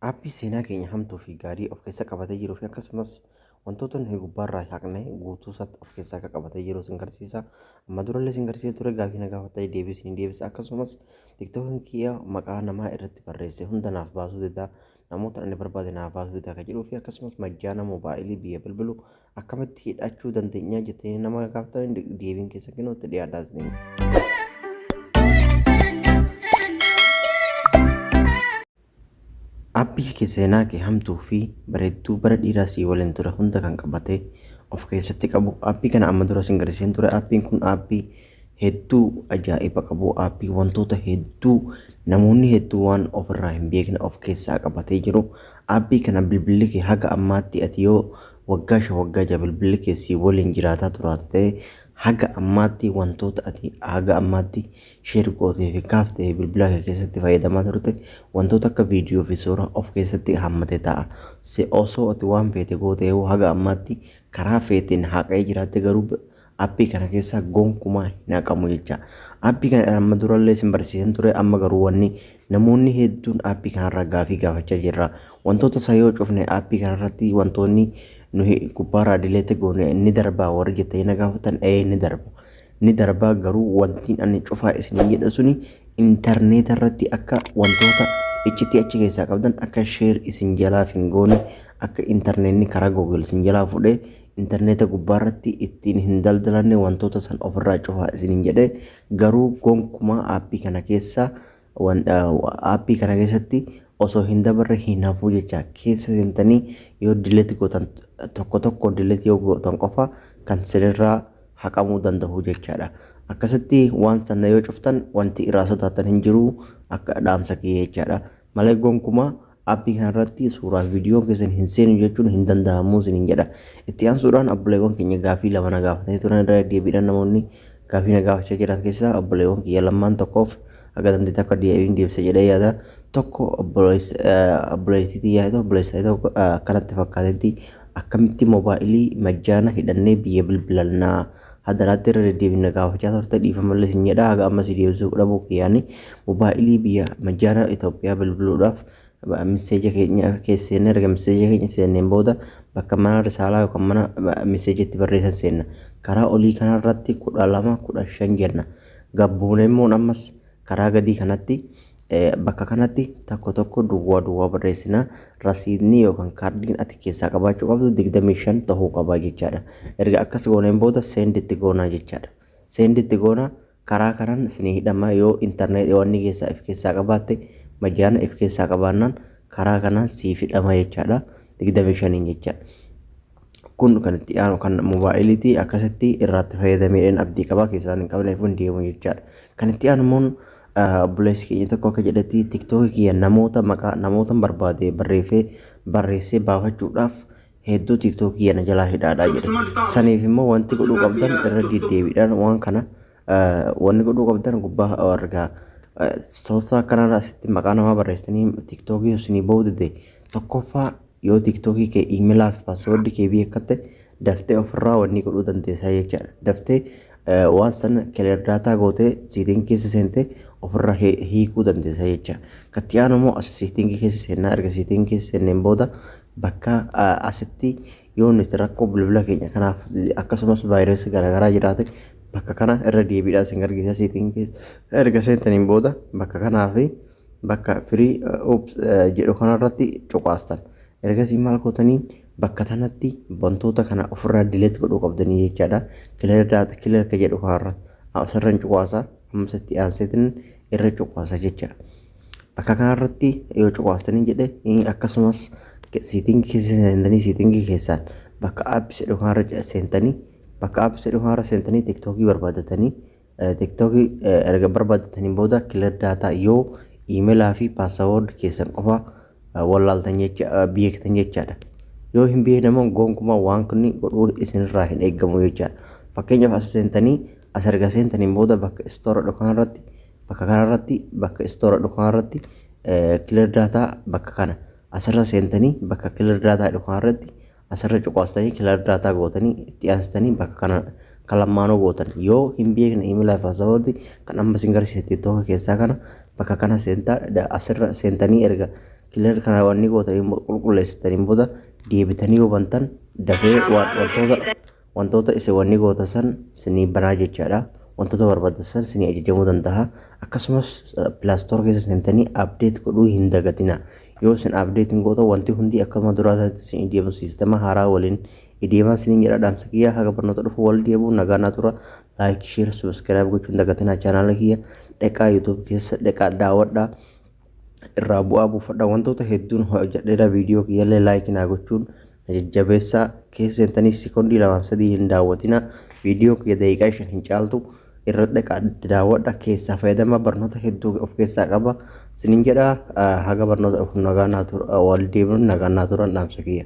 Aappii seenaa keenya hamtuu fi gaarii of keessa qabatee jiruu fi akkasumas wantoota nuyi gubbaarraa haqnee guutuu isaatti of keessaa akka qabatee jiru sin garsiisa. Amma durallee sin garsiisee ture gaafii na gaafattee deebisii deebisa. Akkasumas tiktookiin kiyya maqaa namaa irratti barreesse hunda naaf baasuu didaa namoota inni barbaade naaf baasuu didaa kan jedhuu fi akkasumas majjaana moobaayilii biyya bilbiluu akkamitti hidhachuu dandeenya jettee nama gaafattanii deebiin keessa kennuutti dhiyaadhaa jireenya. Aappii seenaa kee hamtuu fi bareedduu bara dhiiraa si waliin ture hunda kan qabatee of keessatti qabu. Aappii kana amma dura sin garsiiseen ture. Aappiin kun aappii hedduu ajaa'iba qabu. Aappii wantoota hedduu namoonni hedduu waan ofirraa hin beekne of keessaa qabatee jiru. Aappii kana bilbilli kee haga ammaatti ati yoo waggaa bilbilli kee si waliin jiraataa turaatte haga ammaatti wantoota ati haga ammaatti sheer gootee fi kaaftee bilbila kee keessatti fayyadamaa turte wantoota akka viidiyoo fi suuraa of keessatti hammatee ta'a. Osoo ati waan feete gootee haga ammaatti karaa feeteen haqee jiraatte garuu aappii kana keessaa gonkumaa hin haqamu jecha. Aappii kana amma durallee sin barsiisan ture amma garuu wanni namoonni hedduun aappii kanarraa gaafii gaafachaa jirra. Wantoota isaa yoo cufne aappii kanarratti wantoonni nuyi gubbaarraa dileete goone ni darbaa warri jettanii na gaafatan ni darbaa garuu wantiin ani cufaa isin jedha suni intarneeta irratti akka wantoota iccitii achi keessaa qabdan akka sheer isin jalaaf hin goone akka intarneetni karaa Google isin jalaa fudhee intarneeta gubbaarratti ittiin hin daldalanne wantoota san ofirraa cufaa isin jedhe garuu gonkumaa aappii kana keessatti osoo hin dabarre hin hafuu jecha keessa seentanii yoo dileeti gootan tokko dileeti yoo gootan qofa kan sirraa haqamuu danda'u jechaadha. Akkasitti waan sana yoo cuftan wanti irraa sodaatan hin jiru akka dhaamsa kee jechaadha. Malee gonkumaa aappii kanarratti suuraa viidiyoo keessan hin seenu jechuun hin danda'amu isin jedha. Itti aansuudhaan obboleewwan keenya gaafii lama na gaafatanii turan irra deebiidhaan namoonni gaafii na gaafachaa jiran keessaa obboleewwan kiyya lamaan tokkoof akka dandeetti akka deebisa jedhee yaada. Tokko obboleettii yaada obboleessaa tokko akkanatti fakkaatetti akkamitti moobaayilii majjaana hidhannee biyya bilbilannaa hadaraatti irra deddeebina gaafachaa turte dhiifamallee sin jedha. Haga ammas deebisuu dhabuu kiyyaanii moobaayilii biyya majjaana Itoophiyaa bilbiluudhaaf miseeja keenya keesseen erga miseeja keenya seenneen booda bakka mana risaalaa yookaan mana miseejatti barreessan seenna. Karaa olii kanarratti 12-15 jenna. Gabbuun immoo ammas karaa gadii kanatti bakka kanatti tokko duwwaa barreessina. Rasiidni yookaan kaardiin ati keessaa qabaachuu qabdu 25 ta'uu qaba jechaadha. Erga akkas gooneen booda seenditti goonaa jechaadha. Seenditti goonaa karaa kanaan isin hidhama yoo intarneetii wanni keessaa if keessaa qabaatte majjaana if keessaa qabaannaan karaa kanaan siif hidhama jechaadha. 25 jechaadha. Kun kan itti aanu kan moobaayiliitii akkasitti irratti fayyadameedhaan abdii qabaa keessaan hin qabneef hin deemu jechaadha. Kan itti aanu immoo obboleessi keenya tokko akka jedhetti tiktookii kiyya namoota barbaade barreessee baafachuudhaaf hedduu tiktookii kiyya na jalaa hidhaadhaa jedhe. Saniif immoo wanti godhuu qabdan irra deddeebiidhaan waan kana wanni godhuu qabdan gubbaa argaa tooftaa akkanaa asitti maqaa namaa barreessanii tiktookii isinii boodide tokkoffaa yoo tiktookii kee iimeelaa fi paaswoordii kee beekatte daftee ofirraa wanni godhuu dandeessaa jechaadha. Daftee waan sana kileer daataa gootee siitiin keessa seentee ofirraa hiikuu dandeessaa jecha. Katti aanu immoo as siitiin keessa seennaa erga siitiin keessa seenneen booda bakka asitti yoo nuti rakkoo bilbila keenya kanaaf akkasumas vaayirasii garaagaraa jiraate bakka kana irra deebiidhaan sin argisiisa siitiin keessa erga seentaniin booda bakka kanaa fi bakka firii jedhu kanarratti cuqaastan. Ergasii maal gootaniin bakka kanatti wantoota kana ofirraa dileet godhuu qabdanii jechaadha. Kileer ka jedhu kanarra asirraan cuqaasaa ammas itti aanseetiin irra cuqaasa jechaadha. Bakka kanarratti yoo cuqaastanii jedhe akkasumas siitiin keessaan bakka aappii jedhu kanarra seentanii tiktookii barbaaddatanii tiktookii erga barbaaddatanii booda kileer daataa yoo iimeelaa fi paaswoordii keessan qofa wallaaltan beektan jechaadha. Yoo hin beekne immoo gonkumaa waan kunni godhuu isinirraa hin eeggamu jechaadha. Fakkeenyaaf as seentanii as erga seentaniin booda bakka istoora dhukanirratti bakka istoora dhukanirratti kileer daataa bakka kana asirra seentanii bakka kileer daataa dhukanirratti asirra cuqaastanii kileer daataa gootanii itti aansitanii bakka kana kalamaanoo gootan. Yoo hin beekne iimeelaa fi paaswoordii kan amma sin garsiise tiktookii keessaa kana bakka kana asirra seentanii erga kilar kana wanni gootanii qulqulleessitaniin booda deebitanii yoo bantan dafee wantoota isa wanni goota san sinii banaa jechaadha. Wantoota barbaachisan sinii ajajamuu danda'a. Akkasumas pilaastoor keessa seentanii abdeet godhuu hin dagatina. Yoo sin abdeetiin goota wanti hundi akkasuma duraa isaatti sinii deemu siistama haaraa waliin deemaa siniin jedha. Dhaamsa kiyya haga barnoota dhufu wal deebi'u nagaa naa tura. Laayik, sheer, sabiskiraayib gochuun dagatina. Chaanaala kiyya dhaqaa yuutuub keessa dhaqaa daawwadhaa. Irraa bu'aa buufadha. Wantoota hedduun hojjedheera viidiyoo kiyyallee laayik naa gochuun jajjabeessaa keessa seentanii sekoondii 2-3 hin daawwatina. Viidiyoo kiyya daqiiqaa 5 hin caaltu. Irra dhaqaa itti daawwadha. Keessaa fayyadama barnoota hedduu of keessaa qaba. Sinin jedha haga barnoota nagaa naa tura wal deebi'uun nagaa naa tura dhaamsa kiyya.